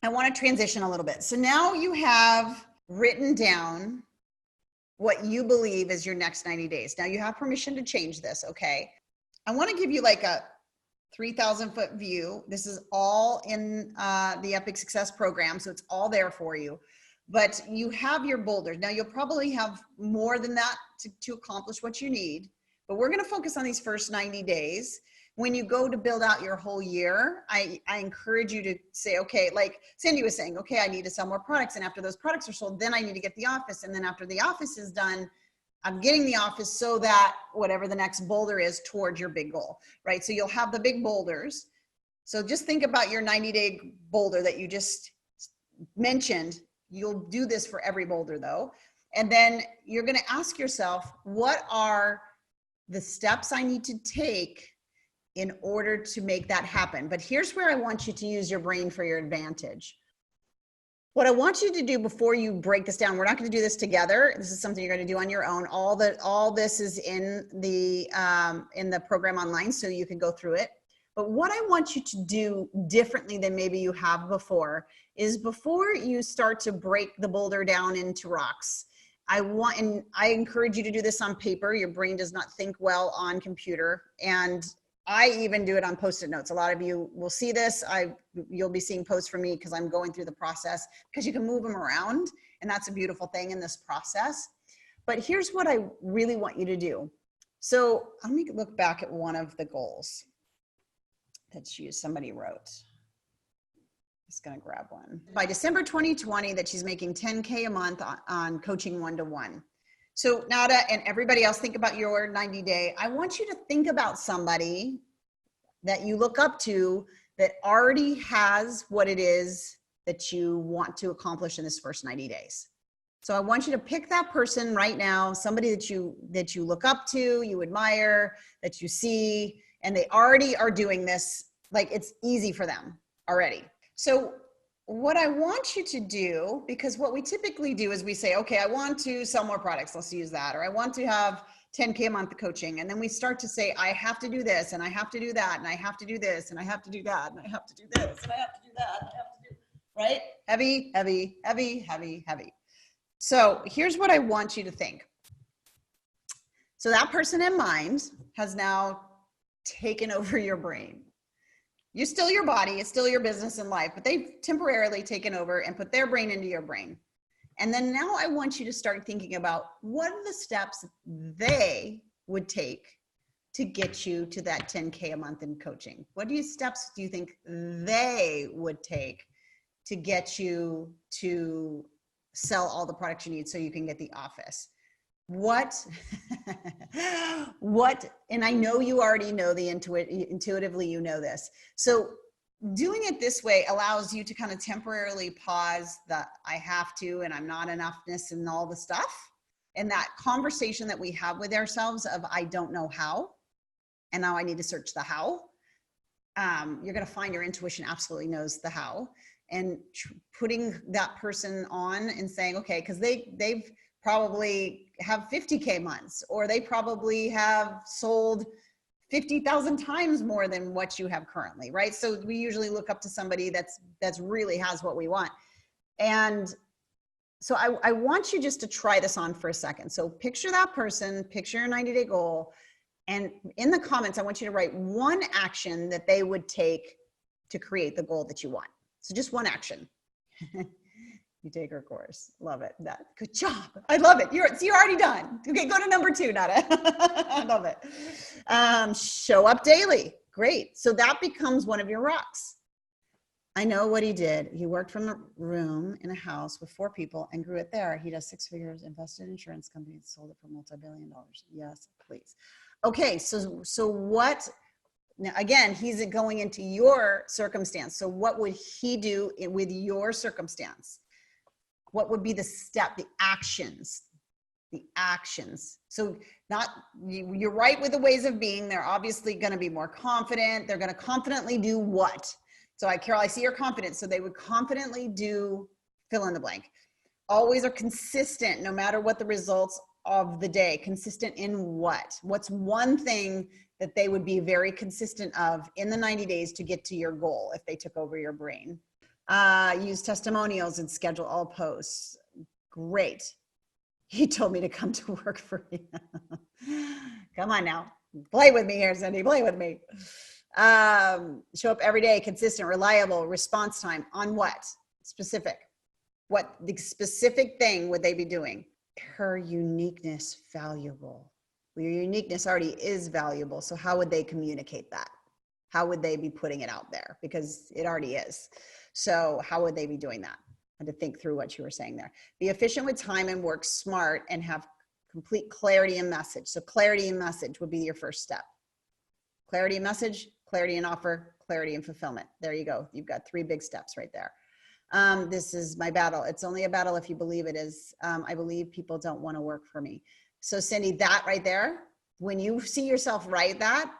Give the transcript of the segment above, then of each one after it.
I want to transition a little bit. So now you have written down what you believe is your next 90 days. Now you have permission to change this, okay? I want to give you like a 3,000-foot view. This is all in the Epic Success program, so it's all there for you. But you have your boulders. Now you'll probably have more than that to accomplish what you need, but we're going to focus on these first 90 days. When you go to build out your whole year, I encourage you to say, okay, like Sandy was saying, okay, I need to sell more products. And after those products are sold, then I need to get the office. And then after the office is done, I'm getting the office so that whatever the next boulder is towards your big goal, right? So you'll have the big boulders. So just think about your 90-day boulder that you just mentioned. You'll do this for every boulder though. And then you're going to ask yourself, what are the steps I need to take in order to make that happen? But here's where I want you to use your brain for your advantage. What I want you to do before you break this down, we're not going to do this together. This is something you're going to do on your own. All this is in the program online, so you can go through it. But what I want you to do differently than maybe you have before is before you start to break the boulder down into rocks, I encourage you to do this on paper. Your brain does not think well on computer. And I even do it on Post-it notes. A lot of you will see this. You'll be seeing posts from me because I'm going through the process, because you can move them around. And that's a beautiful thing in this process. But here's what I really want you to do. So let me look back at one of the goals that somebody wrote. Just gonna grab one. By December 2020, that she's making 10K a month on coaching one-to-one. So Nada and everybody else, think about your 90-day. I want you to think about somebody that you look up to that already has what it is that you want to accomplish in this first 90 days. So I want you to pick that person right now, somebody that you look up to, you admire, that you see, and they already are doing this. Like, it's easy for them already. So what I want you to do, because what we typically do is we say, okay, I want to sell more products, let's use that, or I want to have 10K a month coaching. And then we start to say, I have to do this, and I have to do that, and I have to do this, and I have to do that, and I have to do this, and I have to do that, and I have to do, right? Heavy, heavy, heavy, heavy, heavy. So here's what I want you to think. So that person in mind has now taken over your brain. You're still your body, it's still your business and life, but they've temporarily taken over and put their brain into your brain. And then now I want you to start thinking about what are the steps they would take to get you to that 10K a month in coaching. What steps do you think they would take to get you to sell all the products you need so you can get the office? And I know you already know intuitively you know this. So doing it this way allows you to kind of temporarily pause the I have to and I'm not enoughness and all the stuff. And that conversation that we have with ourselves of I don't know how, and now I need to search the how. You're going to find your intuition absolutely knows the how. And putting that person on and saying, okay, because they've probably have 50K months, or they probably have sold 50,000 times more than what you have currently, right? So we usually look up to somebody that's really has what we want. And so I want you just to try this on for a second. So picture that person, picture your 90-day goal, and in the comments, I want you to write one action that they would take to create the goal that you want. So just one action. You take her course. Love it. Good job. I love it. You're already done. Okay, go to number 2, Nada. I love it. Show up daily. Great. So that becomes one of your rocks. I know what he did. He worked from a room in a house with 4 people and grew it there. He does 6 figures, invested in insurance companies, sold it for multi-billion dollars. Yes, please. Okay, so what? Now, again, he's going into your circumstance. So what would he do with your circumstance? What would be the step, the actions? So you're right with the ways of being. They're obviously going to be more confident. They're going to confidently do what? So Carol, I see your confidence. So they would confidently do fill in the blank. Always are consistent no matter what the results of the day. Consistent in what? What's one thing that they would be very consistent of in the 90 days to get to your goal if they took over your brain? Use testimonials and schedule all posts. Great. He told me to come to work for you. Come on now. Play with me here, Cindy. Play with me. Show up every day, consistent, reliable, response time. On what? Specific. What the specific thing would they be doing? Her uniqueness valuable. Well, your uniqueness already is valuable. So how would they communicate that? How would they be putting it out there? Because it already is. So how would they be doing that? And to think through what you were saying there. Be efficient with time and work smart and have complete clarity in message. So clarity in message would be your first step. Clarity in message, clarity in offer, clarity in fulfillment. There you go. You've got 3 big steps right there. This is my battle. It's only a battle if you believe it is. I believe people don't want to work for me. So Cindy, that right there, when you see yourself write that,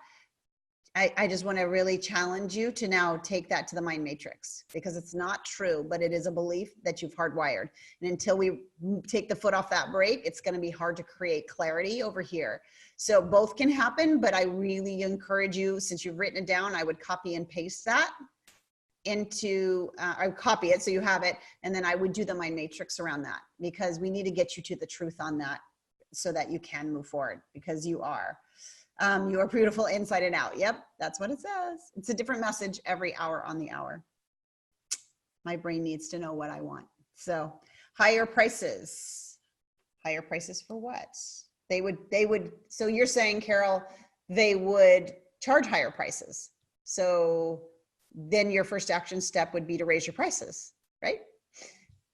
I just want to really challenge you to now take that to the mind matrix, because it's not true, but it is a belief that you've hardwired. And until we take the foot off that brake, it's going to be hard to create clarity over here. So both can happen, but I really encourage you, since you've written it down, I would copy and paste that into, I would copy it so you have it. And then I would do the mind matrix around that, because we need to get you to the truth on that so that you can move forward, because you are. You are beautiful inside and out. Yep, that's what it says. It's a different message every hour on the hour. My brain needs to know what I want. So higher prices. Higher prices for what? They would, so you're saying, Carol, they would charge higher prices. So then your first action step would be to raise your prices, right?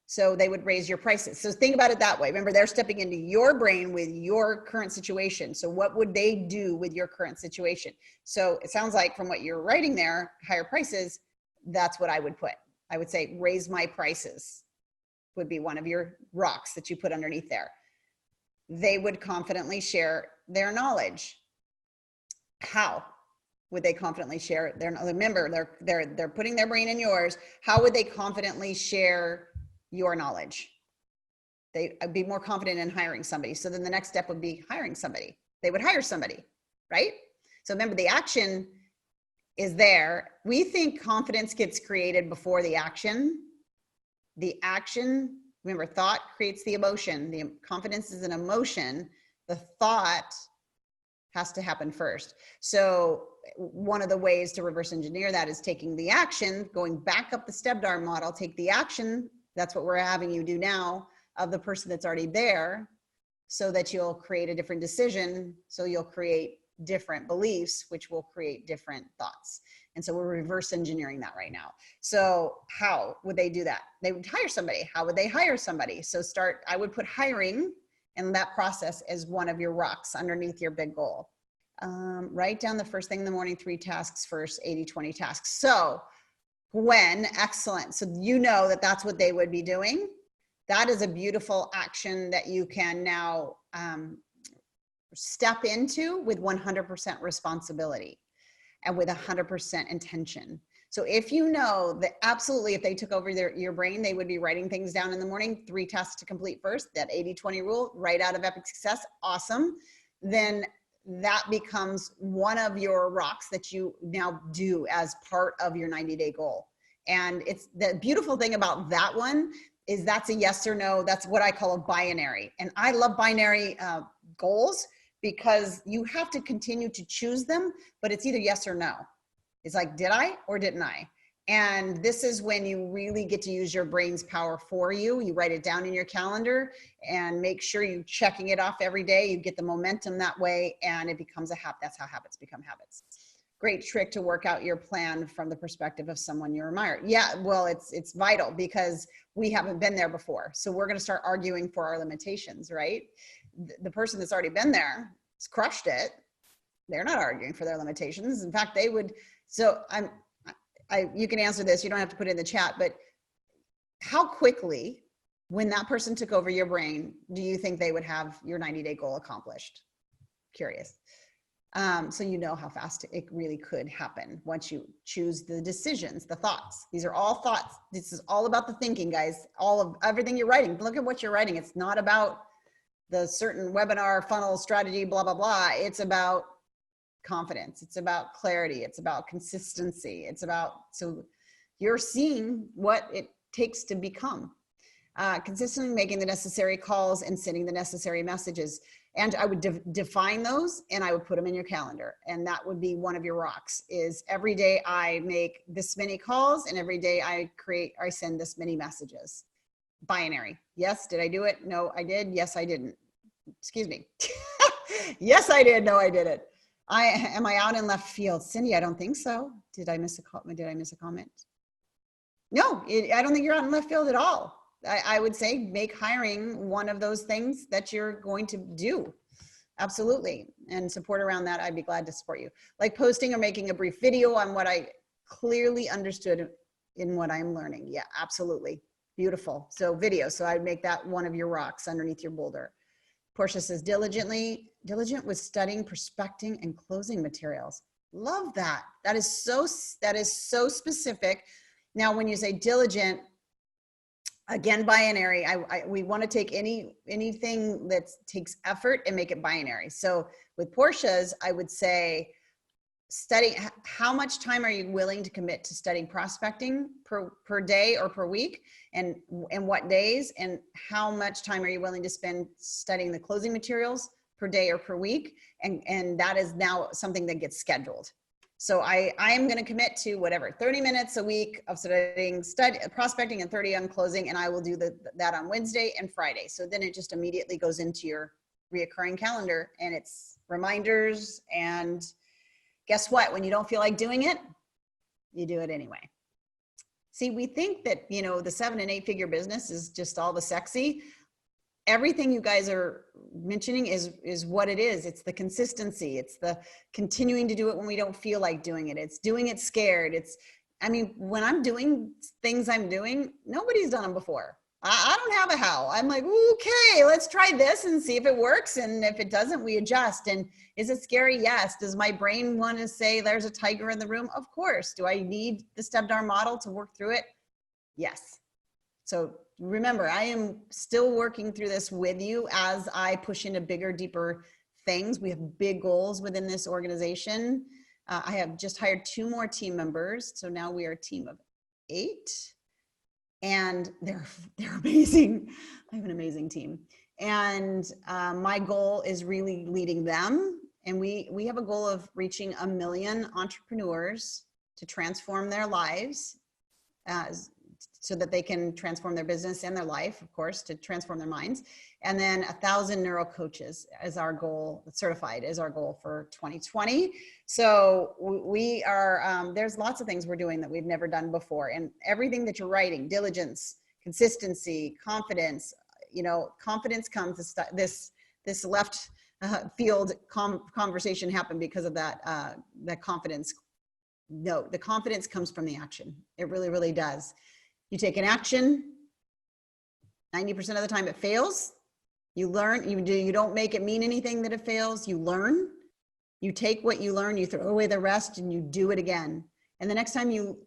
So they would raise your prices. So think about it that way. Remember, they're stepping into your brain with your current situation. So what would they do with your current situation? So it sounds like from what you're writing there, higher prices, that's what I would put. I would say raise my prices would be one of your rocks that you put underneath there. They would confidently share their knowledge. How would they confidently share their, remember, they're putting their brain in yours. How would they confidently share your knowledge? They'd be more confident in hiring somebody. So then the next step would be hiring somebody. They would hire somebody, right? So remember, the action is there. We think confidence gets created before the action. The action, remember, thought creates the emotion. The confidence is an emotion. The thought has to happen first. So one of the ways to reverse engineer that is taking the action, going back up the step-dar model, take the action. That's what we're having you do now of the person that's already there, so that you'll create a different decision. So you'll create different beliefs, which will create different thoughts. And so we're reverse engineering that right now. So how would they do that? They would hire somebody. How would they hire somebody? So I would put hiring and that process as one of your rocks underneath your big goal. Write down the first thing in the morning, 3 tasks first, 80-20 tasks. So when, excellent. So you know that that's what they would be doing. That is a beautiful action that you can now step into with 100% responsibility and with 100% intention. So if you know that absolutely, if they took over your brain, they would be writing things down in the morning, 3 tasks to complete first, that 80-20 rule, right out of Epic Success, awesome. Then that becomes one of your rocks that you now do as part of your 90-day goal. And it's the beautiful thing about that one is that's a yes or no. That's what I call a binary. And I love binary goals, because you have to continue to choose them, but it's either yes or no. It's like, did I or didn't I? And this is when you really get to use your brain's power for you. You write it down in your calendar and make sure you're checking it off every day. You get the momentum that way, and it becomes a habit. That's how habits become habits. Great trick to work out your plan from the perspective of someone you admire. Yeah, well, it's vital, because we haven't been there before. So we're going to start arguing for our limitations, right? The person that's already been there has crushed it. They're not arguing for their limitations. In fact, they would. So you can answer this. You don't have to put it in the chat, but how quickly, when that person took over your brain, do you think they would have your 90-day goal accomplished? Curious. So you know how fast it really could happen once you choose the decisions, the thoughts. These are all thoughts. This is all about the thinking, guys. All of everything you're writing. Look at what you're writing. It's not about the certain webinar funnel strategy, blah, blah, blah. It's about confidence. It's about clarity. It's about consistency. It's about, so You're seeing what it takes to become. Consistently making the necessary calls and sending the necessary messages. And I would define those and I would put them in your calendar. And that would be one of your rocks, is every day I make this many calls and every day I send this many messages. Binary. Yes, did I do it? No, I did. Yes, I didn't. Excuse me. Yes, I did. No, I didn't. Am I out in left field? Cindy, I don't think so. Did I miss a comment? No, I don't think you're out in left field at all. I would say make hiring one of those things that you're going to do. Absolutely. And support around that. I'd be glad to support you. Like posting or making a brief video on what I clearly understood in what I'm learning. Yeah, absolutely. Beautiful. So video. So I'd make that one of your rocks underneath your boulder. Portia says diligent with studying, prospecting, and closing materials. Love that. That is so specific. Now, when you say diligent, again, binary, we want to take anything that takes effort and make it binary. So with Portia's, I would say study, how much time are you willing to commit to studying prospecting per day or per week, and what days, and how much time are you willing to spend studying the closing materials per day or per week, and that is now something that gets scheduled. So I am going to commit to whatever, 30 minutes a week of studying prospecting and 30 on closing, and I will do that on Wednesday and Friday. So then it just immediately goes into your reoccurring calendar, and it's reminders. And guess what? When you don't feel like doing it, you do it anyway. See, we think that, the 7- and 8-figure business is just all the sexy. Everything you guys are mentioning is what it is. It's the consistency. It's the continuing to do it when we don't feel like doing it. It's doing it scared. When I'm doing things I'm doing, nobody's done them before. I don't have a how. I'm like, okay, let's try this and see if it works. And if it doesn't, we adjust. And is it scary? Yes. Does my brain want to say there's a tiger in the room? Of course. Do I need the step-down model to work through it? Yes. So remember, I am still working through this with you as I push into bigger, deeper things. We have big goals within this organization. I have just hired 2 more team members. So now we are a team of 8. And they're amazing. I have an amazing team. And my goal is really leading them. And we have a goal of reaching 1 million entrepreneurs to transform their lives, so that they can transform their business and their life, of course, to transform their minds. And then 1,000 neuro coaches as our goal, certified as our goal for 2020. So we are, there's lots of things we're doing that we've never done before. And everything that you're writing, diligence, consistency, confidence, confidence comes, this left field conversation happened because of that confidence. No, the confidence comes from the action. It really, really does. You take an action, 90% of the time it fails. You learn, you don't make it mean anything that it fails. You learn, you take what you learn, you throw away the rest, and you do it again. And the next time you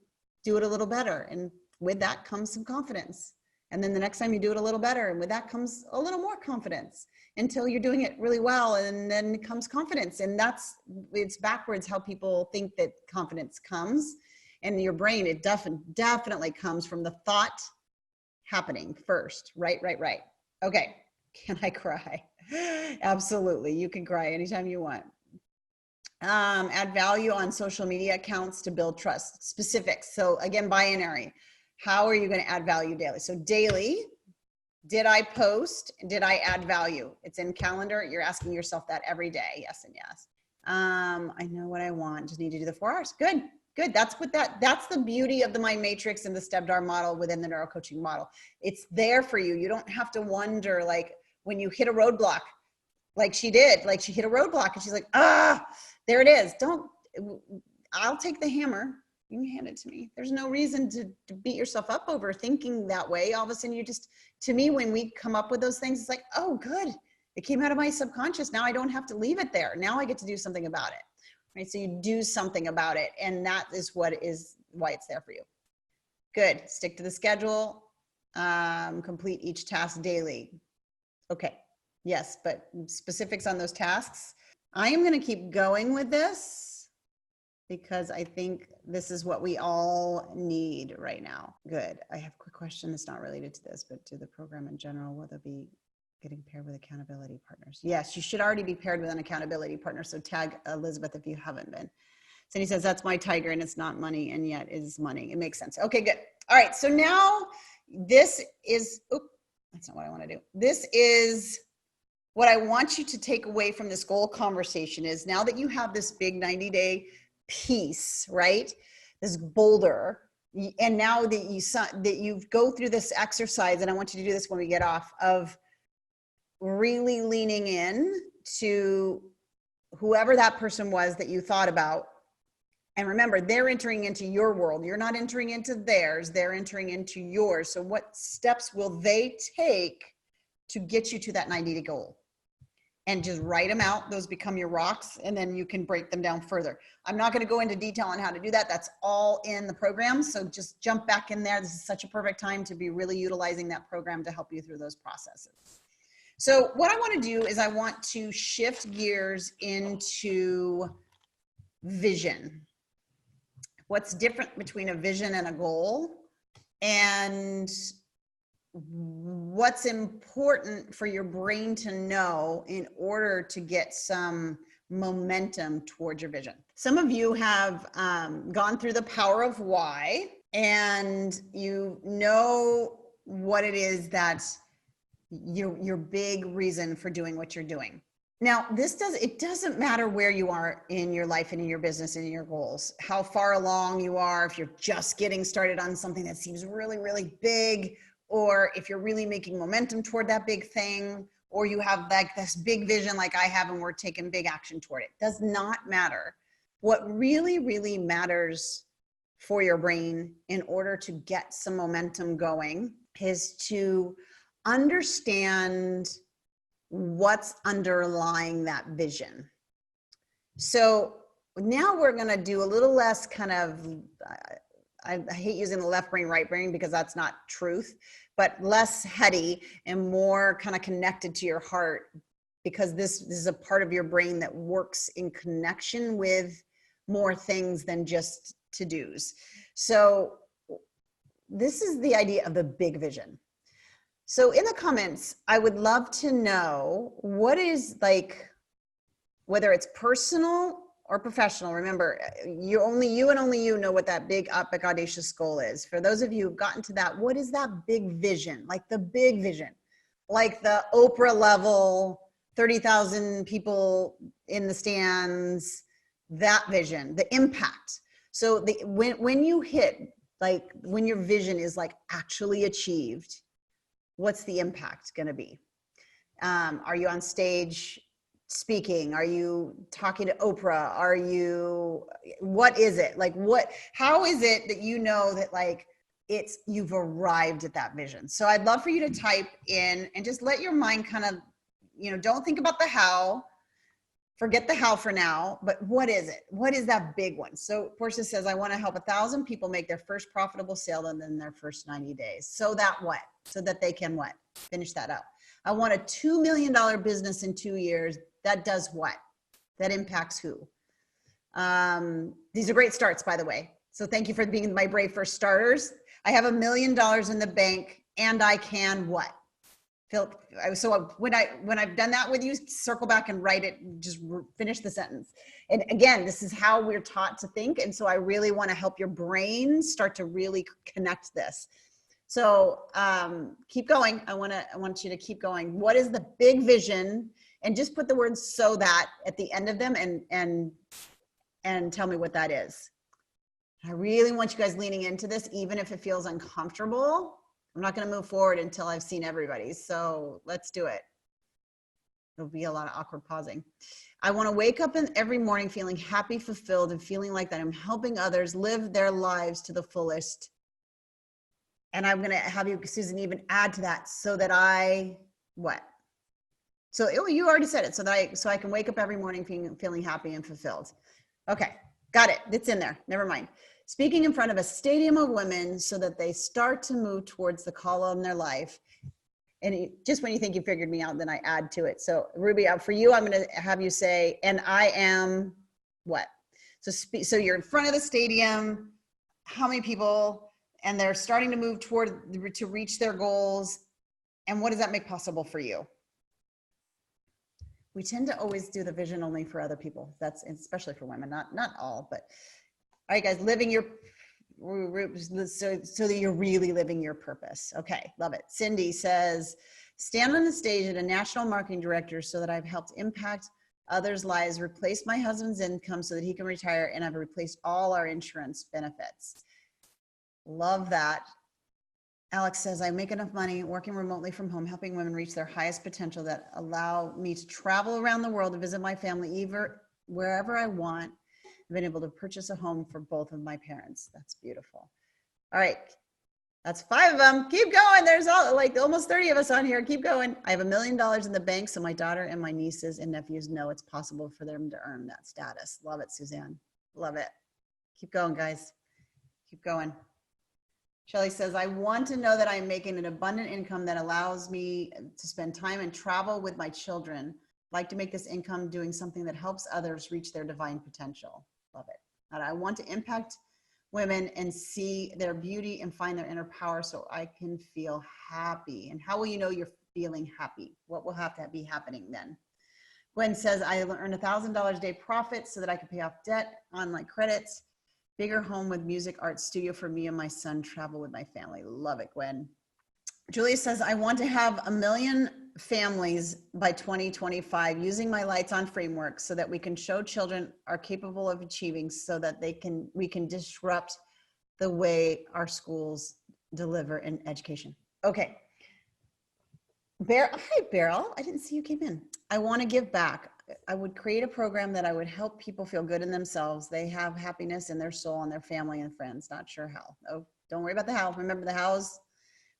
do it a little better. And with that comes some confidence. And then the next time you do it a little better, and with that comes a little more confidence, until you're doing it really well. And then it comes confidence. And it's backwards how people think that confidence comes. And your brain, it definitely comes from the thought happening first. Right. Okay. Can I cry? Absolutely. You can cry anytime you want. Add value on social media accounts to build trust. Specifics. So again, binary. How are you going to add value daily? So daily, did I post? Did I add value? It's in calendar. You're asking yourself that every day. Yes and yes. I know what I want. Just need to do the 4 hours. Good. That's the beauty of the mind matrix and the step-down model within the neurocoaching model. It's there for you. You don't have to wonder, like, when you hit a roadblock, like she did, like she hit a roadblock and she's like, there it is. I'll take the hammer. You can hand it to me. There's no reason to beat yourself up over thinking that way. All of a sudden to me, when we come up with those things, it's like, oh, good. It came out of my subconscious. Now I don't have to leave it there. Now I get to do something about it. Right? So you do something about it. And that is why it's there for you. Good. Stick to the schedule. Complete each task daily. Okay. Yes, but specifics on those tasks. I am going to keep going with this. because I think this is what we all need right now. Good. I have a quick question that's not related to this, but to the program in general, will there be getting paired with accountability partners? Yes, you should already be paired with an accountability partner. So tag Elizabeth if you haven't been. Cindy says, that's my tiger and it's not money, and yet it is money. It makes sense. Okay, good. All right, so now this is, that's not what I want to do. This is what I want you to take away from this goal conversation is now that you have this big 90-day piece, right? This boulder, and now that you go through this exercise, and I want you to do this when we get off, of really leaning in to whoever that person was that you thought about. And remember, they're entering into your world. You're not entering into theirs. They're entering into yours. So what steps will they take to get you to that 90-day goal? And just write them out. Those become your rocks, and then you can break them down further. I'm not going to go into detail on how to do that. That's all in the program. So just jump back in there. This is such a perfect time to be really utilizing that program to help you through those processes. So what I want to do is I want to shift gears into vision. What's different between a vision and a goal, and what's important for your brain to know in order to get some momentum towards your vision. Some of you have gone through the power of why, and you know what it is that's your big reason for doing what you're doing. Now, it doesn't matter where you are in your life and in your business and in your goals, how far along you are, if you're just getting started on something that seems really, really big, or if you're really making momentum toward that big thing, or you have like this big vision like I have and we're taking big action toward it. Does not matter. What really, really matters for your brain in order to get some momentum going is to understand what's underlying that vision. So now we're going to do a little less kind of, I hate using the left brain, right brain, because that's not truth, but less heady and more kind of connected to your heart, because this is a part of your brain that works in connection with more things than just to-dos. So this is the idea of the big vision. So in the comments, I would love to know what is, like, whether it's personal or professional. Remember, only you know what that big, epic, audacious goal is. For those of you who've gotten to that, what is that big vision? Like the big vision, like the Oprah level, 30,000 people in the stands, that vision, the impact. So when you hit, like when your vision is like actually achieved, what's the impact going to be? Are you on stage speaking? Are you talking to Oprah? What is it? Like how is it that you know that like you've arrived at that vision? So I'd love for you to type in and just let your mind kind of, don't think about the how, forget the how for now, but what is it? What is that big one? So Portia says, I want to help 1,000 people make their first profitable sale and then their first 90 days. So that what? So that they can what? Finish that up. I want a $2 million business in 2 years. That does what? That impacts who? These are great starts, by the way. So thank you for being my brave first starters. I have $1 million in the bank and I can what? So when I've done that with you, circle back and write it, just finish the sentence. And again, this is how we're taught to think. And so I really want to help your brain start to really connect this. So keep going. I want you to keep going. What is the big vision? And just put the words "so that" at the end of them and tell me what that is. I really want you guys leaning into this, even if it feels uncomfortable. I'm not going to move forward until I've seen everybody. So let's do it. There'll be a lot of awkward pausing. I want to wake up every morning feeling happy, fulfilled, and feeling like that I'm helping others live their lives to the fullest. And I'm going to have you, Susan, even add to that so that what? So you already said it. So I can wake up every morning feeling happy and fulfilled. Okay, got it. It's in there. Never mind. Speaking in front of a stadium of women so that they start to move towards the call on their life. And just when you think you figured me out, then I add to it. So Ruby, for you, I'm going to have you say, and I am what? So you're in front of the stadium, how many people, and they're starting to move to reach their goals. And what does that make possible for you? We tend to always do the vision only for other people. That's especially for women, not all, but all right, guys, living your, so that you're really living your purpose. Okay, love it. Cindy says, stand on the stage as a national marketing director so that I've helped impact others' lives, replace my husband's income so that he can retire, and I've replaced all our insurance benefits. Love that. Alex says, I make enough money working remotely from home, helping women reach their highest potential that allow me to travel around the world to visit my family, even wherever I want. I've been able to purchase a home for both of my parents. That's beautiful. All right. That's 5 of them. Keep going. There's almost 30 of us on here. Keep going. I have $1 million in the bank, so my daughter and my nieces and nephews know it's possible for them to earn that status. Love it, Suzanne. Love it. Keep going, guys. Keep going. Shelly says, I want to know that I'm making an abundant income that allows me to spend time and travel with my children. I'd like to make this income doing something that helps others reach their divine potential. Love it. And I want to impact women and see their beauty and find their inner power so I can feel happy. And how will you know you're feeling happy? What will have to be happening then? Gwen says, I earn $1,000 a day profit so that I can pay off debt, online credits, bigger home with music, art studio for me and my son, travel with my family. Love it, Gwen. Julia says, I want to have 1 million families by 2025 using my Lights On framework so that we can show children are capable of achieving so that we can disrupt the way our schools deliver in education. Okay. Hi, Beryl. I didn't see you came in. I want to give back. I would create a program that I would help people feel good in themselves. They have happiness in their soul and their family and friends. Not sure how. Oh, don't worry about the how. Remember the hows.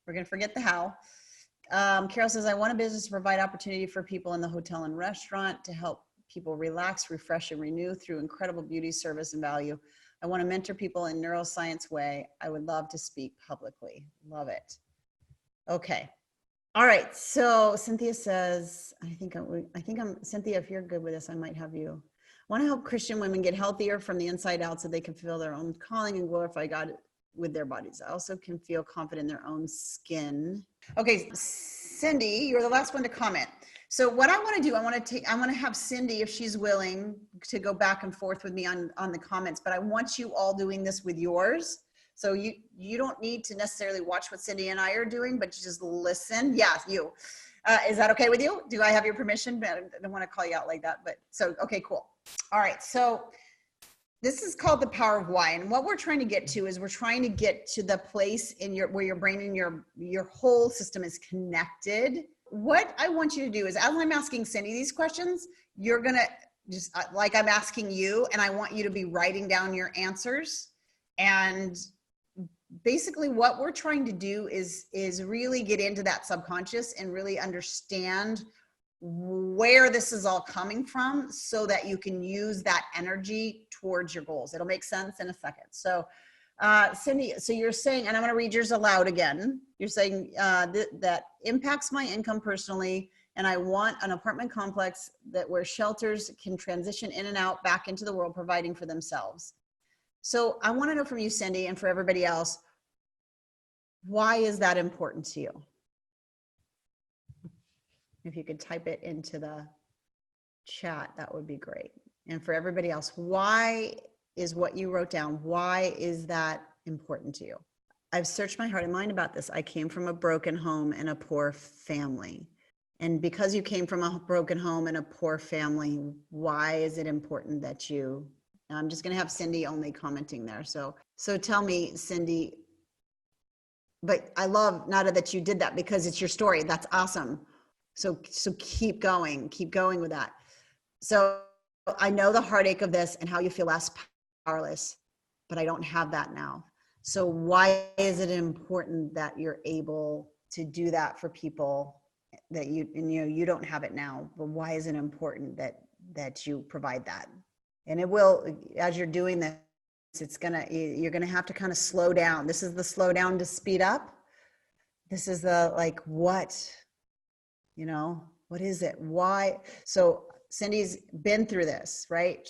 We're going to forget the how. Carol says, I want a business to provide opportunity for people in the hotel and restaurant to help people relax, refresh, and renew through incredible beauty, service, and value. I want to mentor people in neuroscience way. I would love to speak publicly. Love it. Okay. All right. So Cynthia says, I think I'm Cynthia, if you're good with this, I might have you. I want to help Christian women get healthier from the inside out so they can fulfill their own calling and glorify God with their bodies. I also can feel confident in their own skin. Okay, Cindy, you're the last one to comment. So what I want to do, I want to have Cindy, if she's willing, to go back and forth with me on the comments, but I want you all doing this with yours. So you don't need to necessarily watch what Cindy and I are doing, but you just listen. Yeah, you. Is that okay with you? Do I have your permission? I don't want to call you out like that, but so, okay, cool. All right, so this is called the power of why. And what we're trying to get to is we're trying to get to the place in where your brain and your whole system is connected. What I want you to do is, as I'm asking Cindy these questions, you're going to just like I'm asking you, and I want you to be writing down your answers. And basically what we're trying to do is really get into that subconscious and really understand where this is all coming from so that you can use that energy towards your goals. It'll make sense in a second. So Cindy, so you're saying, and I'm going to read yours aloud again. You're saying that impacts my income personally, and I want an apartment complex where shelters can transition in and out back into the world, providing for themselves. So I want to know from you, Cindy, and for everybody else, why is that important to you? If you could type it into the chat, that would be great. And for everybody else, why is what you wrote down, why is that important to you? I've searched my heart and mind about this. I came from a broken home and a poor family. And because you came from a broken home and a poor family, why is it important that you, I'm just going to have Cindy only commenting there. So tell me, Cindy, but I love, Nada, that you did that because it's your story. That's awesome. So keep going with that. So I know the heartache of this and how you feel less powerless, but I don't have that now. So why is it important that you're able to do that for people that you don't have it now, but why is it important that you provide that? And it will, as you're doing this, you're gonna have to kind of slow down. This is the slow down to speed up. This is the what is it? Why? So Cindy's been through this, right?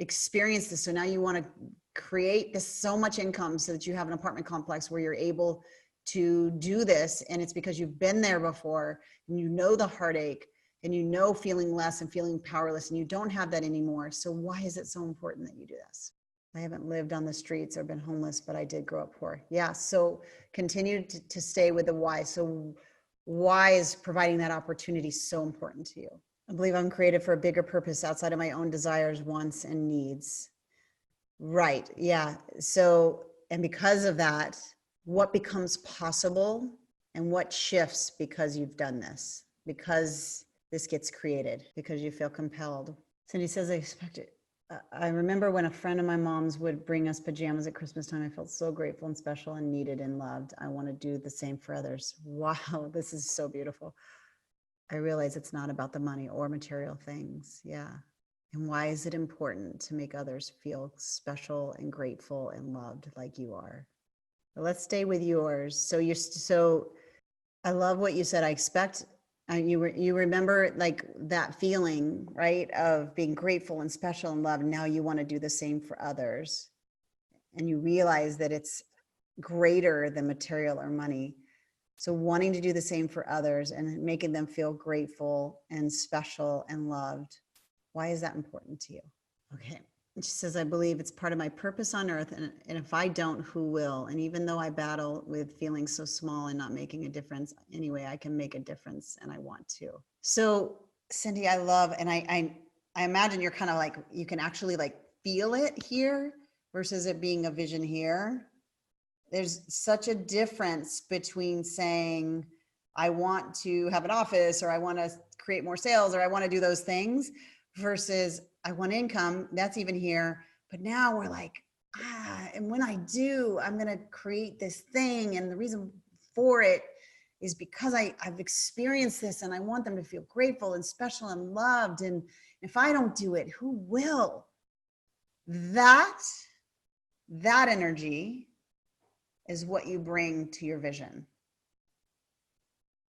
experienced this. So now you want to create this so much income so that you have an apartment complex where you're able to do this. And it's because you've been there before and you know the heartache and you know feeling less and feeling powerless, and you don't have that anymore. So why is it so important that you do this? I haven't lived on the streets or been homeless, but I did grow up poor. Yeah. So continue to stay with the why. So why is providing that opportunity so important to you? I believe I'm created for a bigger purpose outside of my own desires, wants, and needs. Right. Yeah. So, and because of that, what becomes possible and what shifts because you've done this, because this gets created, because you feel compelled. Cindy says, I expect it. I remember when a friend of my mom's would bring us pajamas at Christmas time. I felt so grateful and special and needed and loved. I want to do the same for others. Wow. This is so beautiful. I realize it's not about the money or material things. Yeah. And why is it important to make others feel special and grateful and loved like you are? But let's stay with yours. So I love what you said. I expect you remember like that feeling, right, of being grateful and special and loved. Now you want to do the same for others. And you realize that it's greater than material or money. So wanting to do the same for others and making them feel grateful and special and loved. Why is that important to you? Okay. And she says, I believe it's part of my purpose on earth. And if I don't, who will? And even though I battle with feeling so small and not making a difference, anyway, I can make a difference and I want to. So Cindy, I love, and I imagine you're kind of like, you can actually like feel it here versus it being a vision here. There's such a difference between saying, I want to have an office, or I want to create more sales, or I want to do those things, versus I want income. That's even here. But now we're like, and when I do, I'm going to create this thing. And the reason for it is because I've experienced this and I want them to feel grateful and special and loved. And if I don't do it, who will? That energy is what you bring to your vision.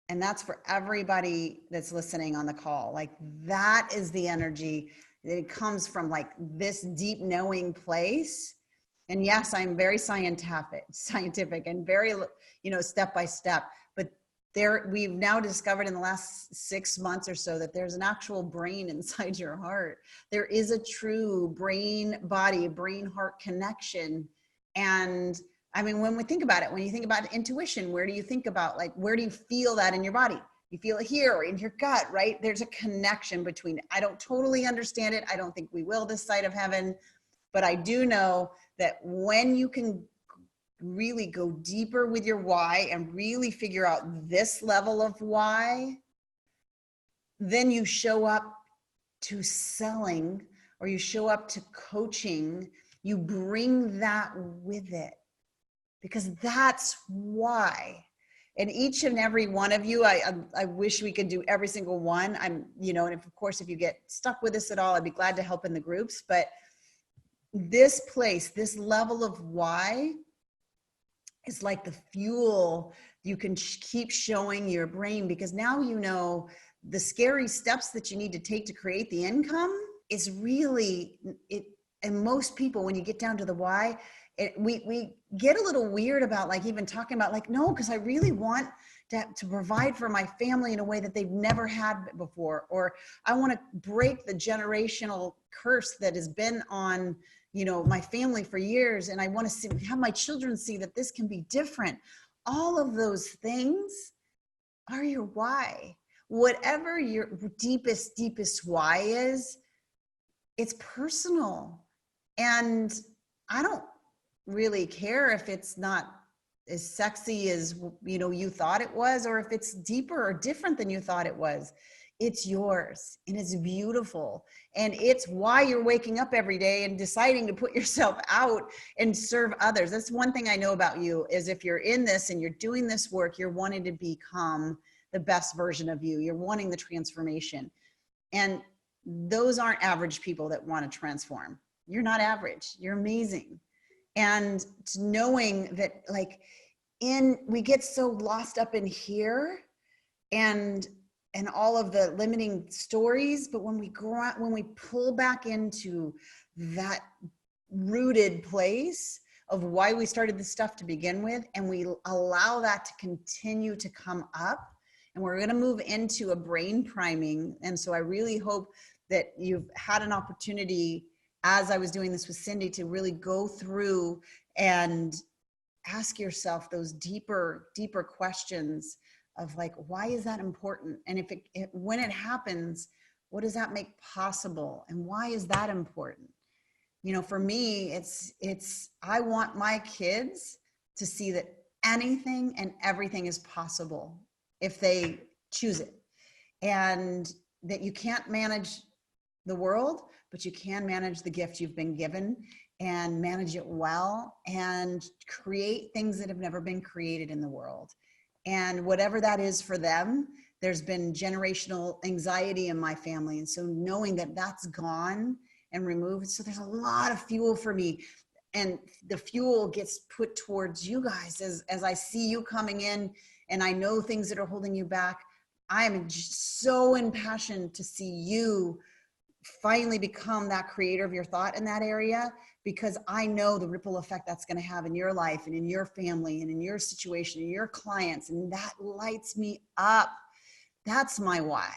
And that's for everybody that's listening on the call. Like that is the energy that it comes from, like this deep knowing place. And yes, I'm very scientific and very, step by step, but we've now discovered in the last 6 months or so that there's an actual brain inside your heart. There is a true brain heart connection. And I mean, when we think about it, when you think about intuition, where do you think about, like, where do you feel that in your body? You feel it here or in your gut, right? There's a connection between it. I don't totally understand it. I don't think we will this side of heaven, but I do know that when you can really go deeper with your why and really figure out this level of why, then you show up to selling or you show up to coaching, you bring that with it. Because that's why. And each and every one of you, I wish we could do every single one. And of course, if you get stuck with this at all, I'd be glad to help in the groups. But this place, this level of why is like the fuel you can keep showing your brain, because now you know the scary steps that you need to take to create the income is really it. And most people, when you get down to the why, we get a little weird about like even talking about like, no, because I really want to provide for my family in a way that they've never had before. Or I want to break the generational curse that has been on, my family for years. And I want to have my children see that this can be different. All of those things are your why. Whatever your deepest why is, it's personal. And I don't really care if it's not as sexy as you thought it was, or if it's deeper or different than you thought it was. It's yours and it's beautiful, and it's why you're waking up every day and deciding to put yourself out and serve others. That's one thing I know about you, is if you're in this and you're doing this work, you're wanting to become the best version of you. You're wanting the transformation. And those aren't average people that want to transform. You're not average. You're amazing. And knowing that we get so lost up in here and all of the limiting stories, but when we pull back into that rooted place of why we started this stuff to begin with, and we allow that to continue to come up. And we're going to move into a brain priming. And so I really hope that you've had an opportunity, as I was doing this with Cindy, to really go through and ask yourself those deeper questions of like, why is that important? And when it happens, what does that make possible? And why is that important? You know, for me, I want my kids to see that anything and everything is possible if they choose it. And that you can't manage the world, but you can manage the gift you've been given and manage it well and create things that have never been created in the world. And whatever that is for them, there's been generational anxiety in my family. And so knowing that that's gone and removed, so there's a lot of fuel for me. And the fuel gets put towards you guys as I see you coming in and I know things that are holding you back. I am just so impassioned to see you finally become that creator of your thought in that area, because I know the ripple effect that's going to have in your life and in your family and in your situation and your clients. And that lights me up. That's my why.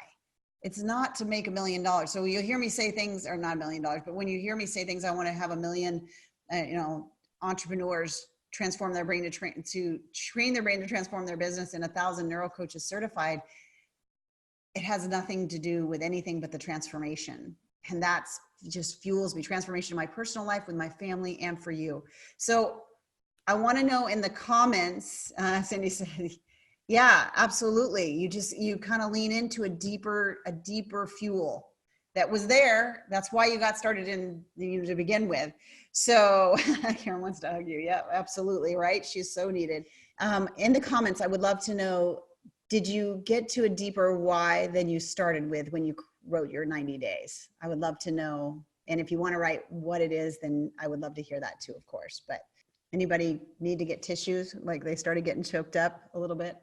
It's not to make $1 million. So you'll hear me say things, or not $1 million, but when you hear me say things, I want to have 1 million, entrepreneurs transform their brain to train their brain to transform their business, and 1,000 neuro coaches certified. It has nothing to do with anything but the transformation. And that's just fuels me. Transformation in my personal life, with my family, and for you. So I want to know in the comments, Cindy said, yeah, absolutely. You kind of lean into a deeper fuel that was there. That's why you got started to begin with. So Karen wants to hug you. Yeah, absolutely. Right. She's so needed. In the comments, I would love to know, did you get to a deeper why than you started with when you wrote your 90 days? I would love to know. And if you want to write what it is, then I would love to hear that too, of course. But anybody need to get tissues? Like they started getting choked up a little bit.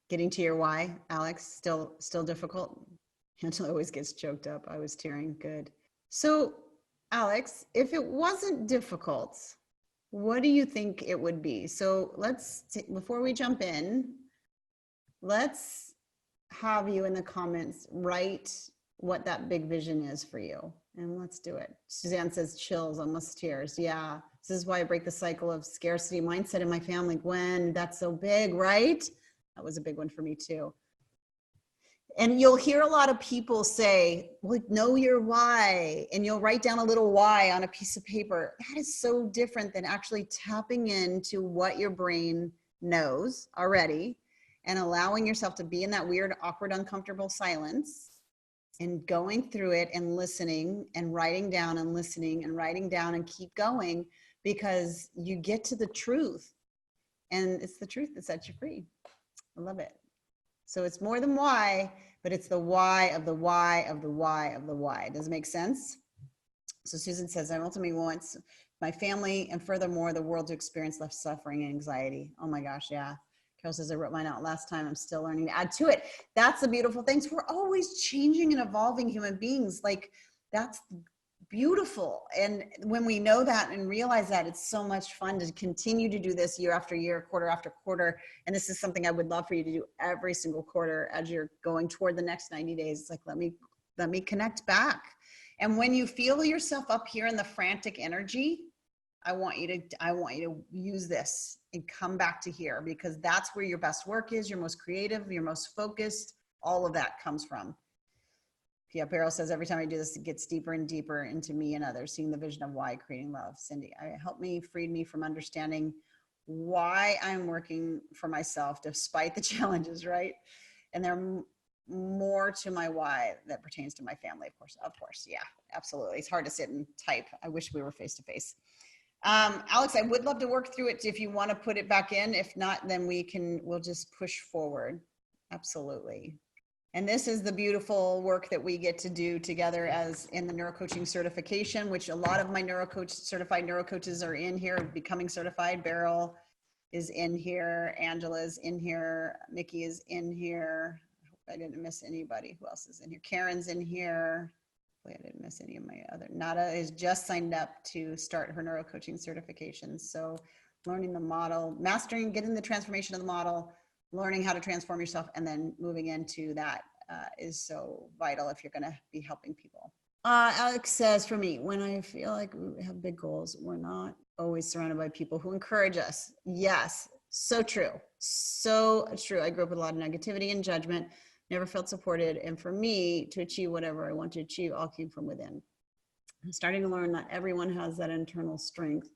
Getting to your why, Alex, still difficult. Angela always gets choked up. I was tearing. Good. So Alex, if it wasn't difficult, what do you think it would be? So before we jump in, let's have you in the comments write what that big vision is for you. And let's do it. Suzanne says chills, almost tears. Yeah, this is why I break the cycle of scarcity mindset in my family. Gwen, that's so big, right? That was a big one for me too. And you'll hear a lot of people say, well, know your why, and you'll write down a little why on a piece of paper. That is so different than actually tapping into what your brain knows already and allowing yourself to be in that weird, awkward, uncomfortable silence and going through it and listening and writing down and listening and writing down and keep going, because you get to the truth, and it's the truth that sets you free. I love it. So it's more than why, but it's the why of the why of the why of the why. Does it make sense? So Susan says, I ultimately want my family and furthermore the world to experience less suffering and anxiety. Oh my gosh, yeah. Carol says, I wrote mine out last time. I'm still learning to add to it. That's the beautiful things. We're always changing and evolving human beings. Like, that's beautiful. And when we know that and realize that, it's so much fun to continue to do this year after year, quarter after quarter. And this is something I would love for you to do every single quarter as you're going toward the next 90 days. It's like, let me connect back. And when you feel yourself up here in the frantic energy, I want you to use this and come back to here, because that's where your best work is, your most creative, your most focused, all of that comes from. Yeah, Beryl says, every time I do this, it gets deeper and deeper into me and others, seeing the vision of why, creating love. Cindy, freed me from understanding why I'm working for myself despite the challenges, right? And there are more to my why that pertains to my family, of course. Yeah, absolutely. It's hard to sit and type. I wish we were face to face. Alex, I would love to work through it if you want to put it back in. If not, then we'll just push forward. Absolutely. And this is the beautiful work that we get to do together as in the neurocoaching certification, which a lot of my certified neurocoaches are in here, becoming certified. Beryl is in here. Angela is in here. Mickey is in here. I hope I didn't miss anybody. Who else is in here? Karen's in here. I didn't miss any of my other. Nada is just signed up to start her neurocoaching certification. So learning the model, mastering, getting the transformation of the model, learning how to transform yourself, and then moving into that is so vital if you're going to be helping people. Alex says, for me, when I feel like we have big goals, we're not always surrounded by people who encourage us. Yes, so true. So true. I grew up with a lot of negativity and judgment, never felt supported. And for me to achieve whatever I want to achieve, all came from within. I'm starting to learn that everyone has that internal strength.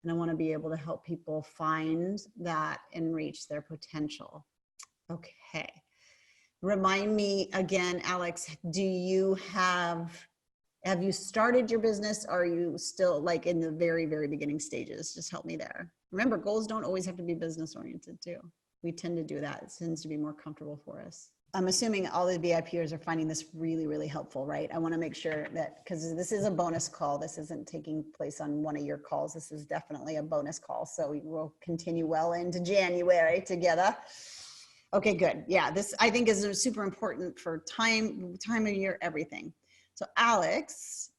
And I want to be able to help people find that and reach their potential. Okay. Remind me again, Alex, have you started your business? Or are you still like in the very, very beginning stages? Just help me there. Remember, goals don't always have to be business oriented too. We tend to do that. It tends to be more comfortable for us. I'm assuming all the VIPers are finding this really, really helpful, right? I want to make sure that, because this is a bonus call. This isn't taking place on one of your calls. This is definitely a bonus call. So we will continue well into January together. Okay, good. Yeah, this I think is super important for time of year, everything. So Alex,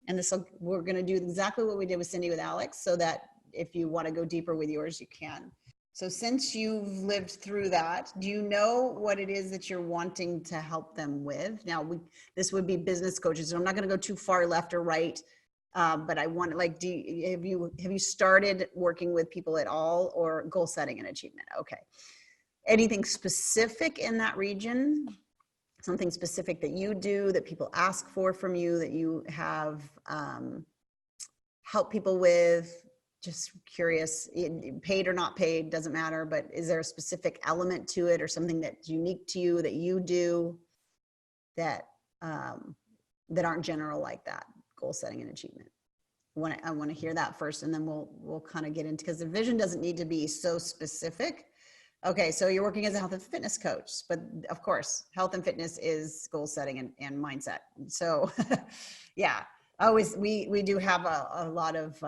and we're going to do exactly what we did with Cindy with Alex, so that if you want to go deeper with yours, you can. So since you've lived through that, do you know what it is that you're wanting to help them with? Now, this would be business coaches. So I'm not going to go too far left or right, but I want to like, have you started working with people at all, or goal setting and achievement? Okay. Anything specific in that region? Something specific that you do, that people ask for from you, that you have helped people with? Just curious, paid or not paid, doesn't matter, but is there a specific element to it or something that's unique to you that you do that aren't general like that, goal setting and achievement? I want to hear that first, and then we'll kind of get into, because the vision doesn't need to be so specific. Okay, so you're working as a health and fitness coach, but of course, health and fitness is goal setting and mindset. So yeah, we do have a lot of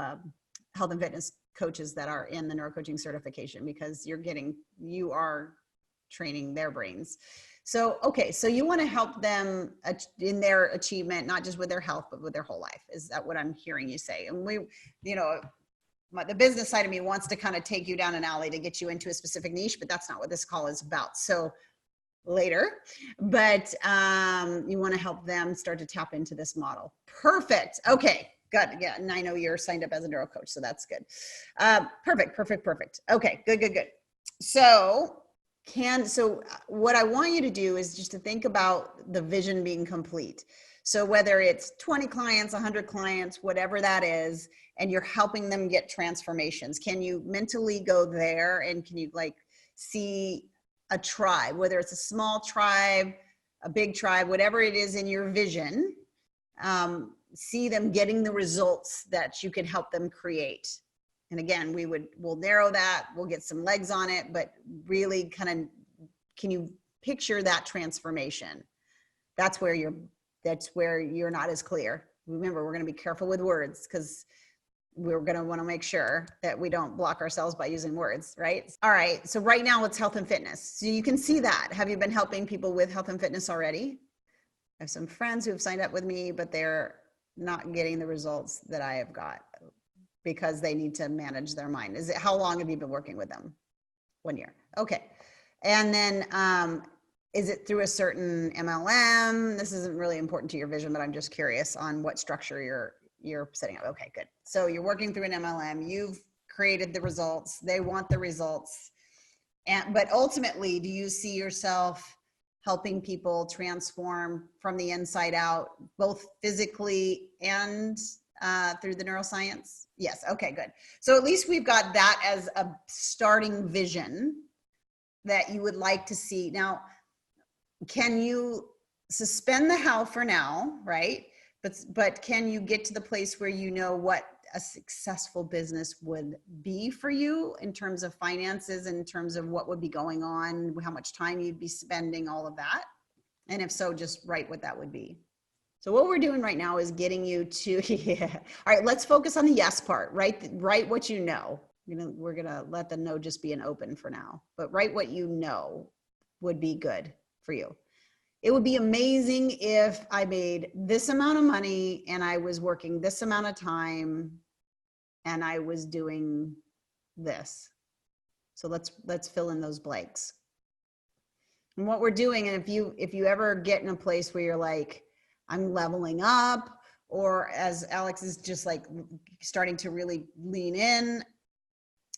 health and fitness coaches that are in the neurocoaching certification, because you are training their brains. So, okay, so you want to help them in their achievement, not just with their health, but with their whole life. Is that what I'm hearing you say? And the business side of me wants to kind of take you down an alley to get you into a specific niche, but that's not what this call is about. So later, but you want to help them start to tap into this model. Perfect. Okay, good. Yeah, and I know you're signed up as a neuro coach, so that's good. Perfect. Okay, good. So what I want you to do is just to think about the vision being complete. So whether it's 20 clients, 100 clients, whatever that is, and you're helping them get transformations, can you mentally go there, and can you like see a tribe, whether it's a small tribe, a big tribe, whatever it is in your vision, see them getting the results that you can help them create. And again, we'll narrow that, we'll get some legs on it, but really kind of, can you picture that transformation? That's where you're not as clear. Remember, we're going to be careful with words, because we're going to want to make sure that we don't block ourselves by using words, right? All right. So right now it's health and fitness. So you can see that. Have you been helping people with health and fitness already? I have some friends who have signed up with me, but they're not getting the results that I have got because they need to manage their mind. How long have you been working with them? 1 year. Okay. And then, is it through a certain MLM? This isn't really important to your vision, but I'm just curious on what structure you're setting up. Okay, good. So you're working through an MLM. You've created the results. They want the results. But ultimately, do you see yourself helping people transform from the inside out, both physically and through the neuroscience? Yes. Okay, good. So at least we've got that as a starting vision that you would like to see. Now, can you suspend the how for now, right? But can you get to the place where you know what a successful business would be for you in terms of finances, in terms of what would be going on, how much time you'd be spending, all of that? And if so, just write what that would be. So what we're doing right now is getting you to, yeah. All right, let's focus on the yes part. Write what you know. We're gonna let the no just be an open for now, but write what you know would be good for you. it would be amazing if I made this amount of money and I was working this amount of time and I was doing this. So let's fill in those blanks. And what we're doing, and if you ever get in a place where you're like, I'm leveling up, or as Alex is just like starting to really lean in,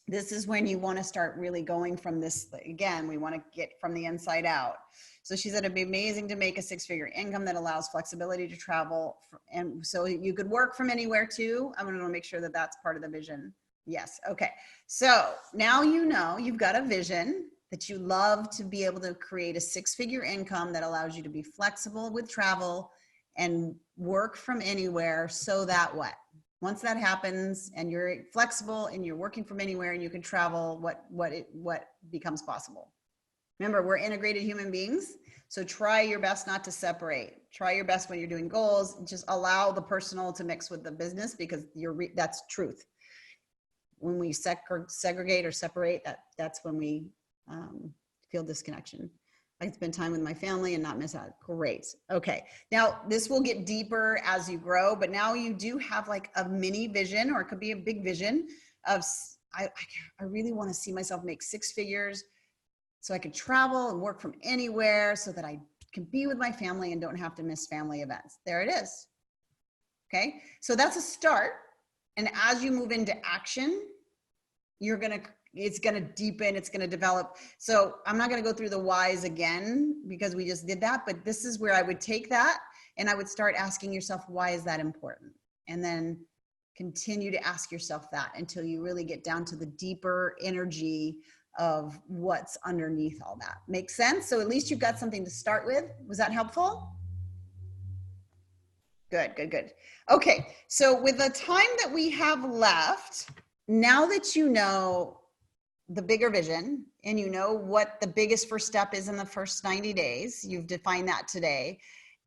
this is when you want to start really going from this. Again, we want to get from the inside out. So she said it'd be amazing to make a six-figure income that allows flexibility to travel. And so you could work from anywhere too. I'm going to make sure that that's part of the vision. Yes. Okay. So now you know you've got a vision that you love to be able to create a six-figure income that allows you to be flexible with travel and work from anywhere, so that what? Once that happens and you're flexible and you're working from anywhere and you can travel, what becomes possible? Remember, we're integrated human beings. So try your best not to separate. Try your best when you're doing goals. Just allow the personal to mix with the business, because that's truth. When we segregate or separate, that's when we feel disconnection. I can spend time with my family and not miss out. Great. Okay. Now this will get deeper as you grow, but now you do have like a mini vision, or it could be a big vision of, I really want to see myself make six figures so I could travel and work from anywhere so that I can be with my family and don't have to miss family events. There it is. Okay. So that's a start. And as you move into action, it's going to deepen, it's going to develop. So I'm not going to go through the whys again because we just did that, but this is where I would take that and I would start asking yourself, why is that important? And then continue to ask yourself that until you really get down to the deeper energy of what's underneath all that. Makes sense? So at least you've got something to start with. Was that helpful? Good, good, good. Okay, so with the time that we have left, now that you know the bigger vision and you know what the biggest first step is in the first 90 days, you've defined that today,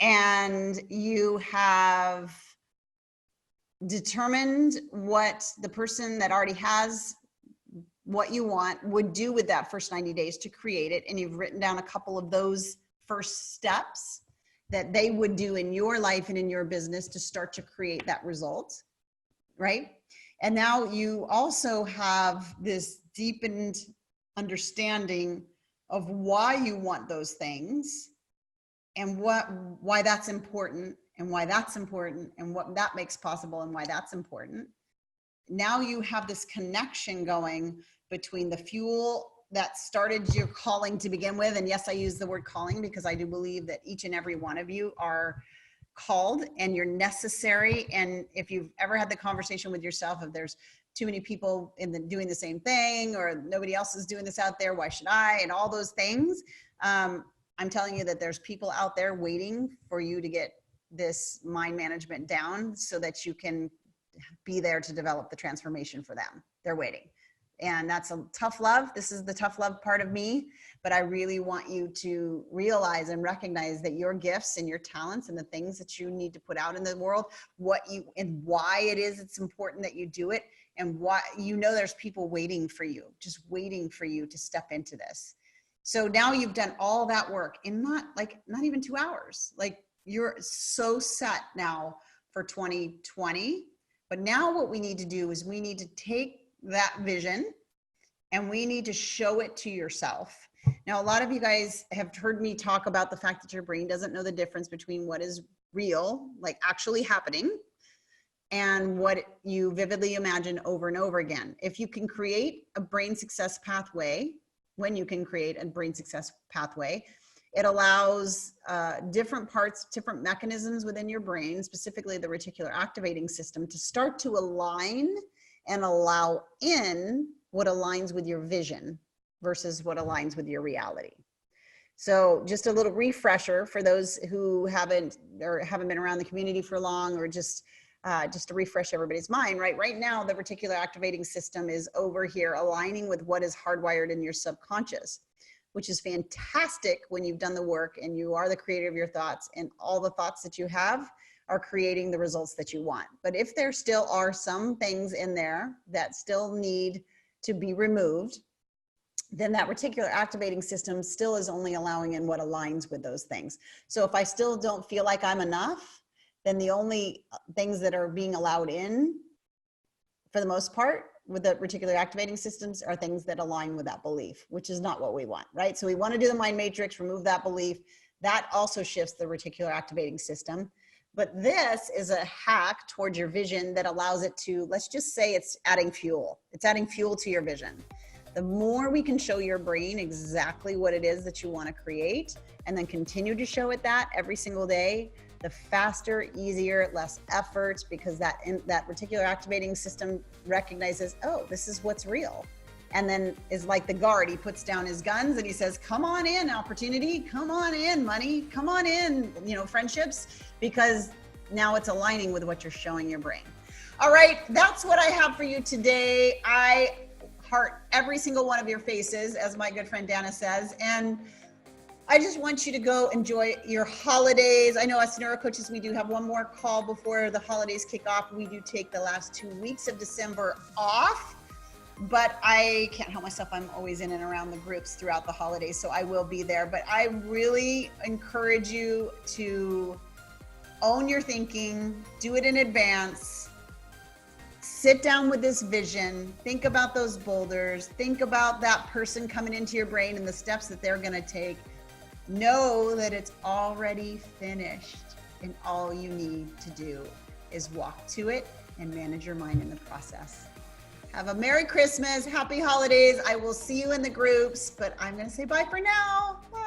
and you have determined what the person that already has what you want would do with that first 90 days to create it, and you've written down a couple of those first steps that they would do in your life and in your business to start to create that result, right? And now you also have this deepened understanding of why you want those things and why that's important and why that's important and what that makes possible and why that's important. Now you have this connection going between the fuel that started your calling to begin with. And yes, I use the word calling because I do believe that each and every one of you are called and you're necessary. And if you've ever had the conversation with yourself, if there's too many people doing the same thing, or nobody else is doing this out there, why should I? And all those things. I'm telling you that there's people out there waiting for you to get this mind management down so that you can be there to develop the transformation for them. They're waiting. And that's a tough love. This is the tough love part of me, but I really want you to realize and recognize that your gifts and your talents and the things that you need to put out in the world, and why it is it's important that you do it, and why, there's people waiting for you, just waiting for you to step into this. So now you've done all that work in not even 2 hours. Like, you're so set now for 2020. But now what we need to do is we need to take that vision and we need to show it to yourself. Now, a lot of you guys have heard me talk about the fact that your brain doesn't know the difference between what is real, like actually happening, and what you vividly imagine over and over again. If you can create a brain success pathway, when you can create a brain success pathway, it allows different parts, different mechanisms within your brain, specifically the reticular activating system, to start to align and allow in what aligns with your vision versus what aligns with your reality. So just a little refresher for those who haven't been around the community for long, or just to refresh everybody's mind, right? Right now, the reticular activating system is over here aligning with what is hardwired in your subconscious, which is fantastic when you've done the work and you are the creator of your thoughts, and all the thoughts that you have are creating the results that you want. But if there still are some things in there that still need to be removed, then that reticular activating system still is only allowing in what aligns with those things. So if I still don't feel like I'm enough, then the only things that are being allowed in, for the most part, with the reticular activating systems are things that align with that belief, which is not what we want, right? So we want to do the mind matrix, remove that belief. That also shifts the reticular activating system. But this is a hack towards your vision that allows it to, let's just say it's adding fuel. It's adding fuel to your vision. The more we can show your brain exactly what it is that you want to create, and then continue to show it that every single day, the faster, easier, less effort, because that reticular activating system recognizes, oh, this is what's real. And then is like the guard, he puts down his guns and he says, come on in, opportunity, come on in, money, come on in, friendships, because now it's aligning with what you're showing your brain. All right, that's what I have for you today. I heart every single one of your faces, as my good friend Dana says, and I just want you to go enjoy your holidays. I know us neurocoaches, we do have one more call before the holidays kick off. We do take the last 2 weeks of December off, but I can't help myself. I'm always in and around the groups throughout the holidays, so I will be there. But I really encourage you to own your thinking, do it in advance, sit down with this vision, think about those boulders, think about that person coming into your brain and the steps that they're gonna take. Know that it's already finished, and all you need to do is walk to it and manage your mind in the process. Have a Merry Christmas, Happy Holidays. I will see you in the groups, but I'm going to say bye for now. Bye.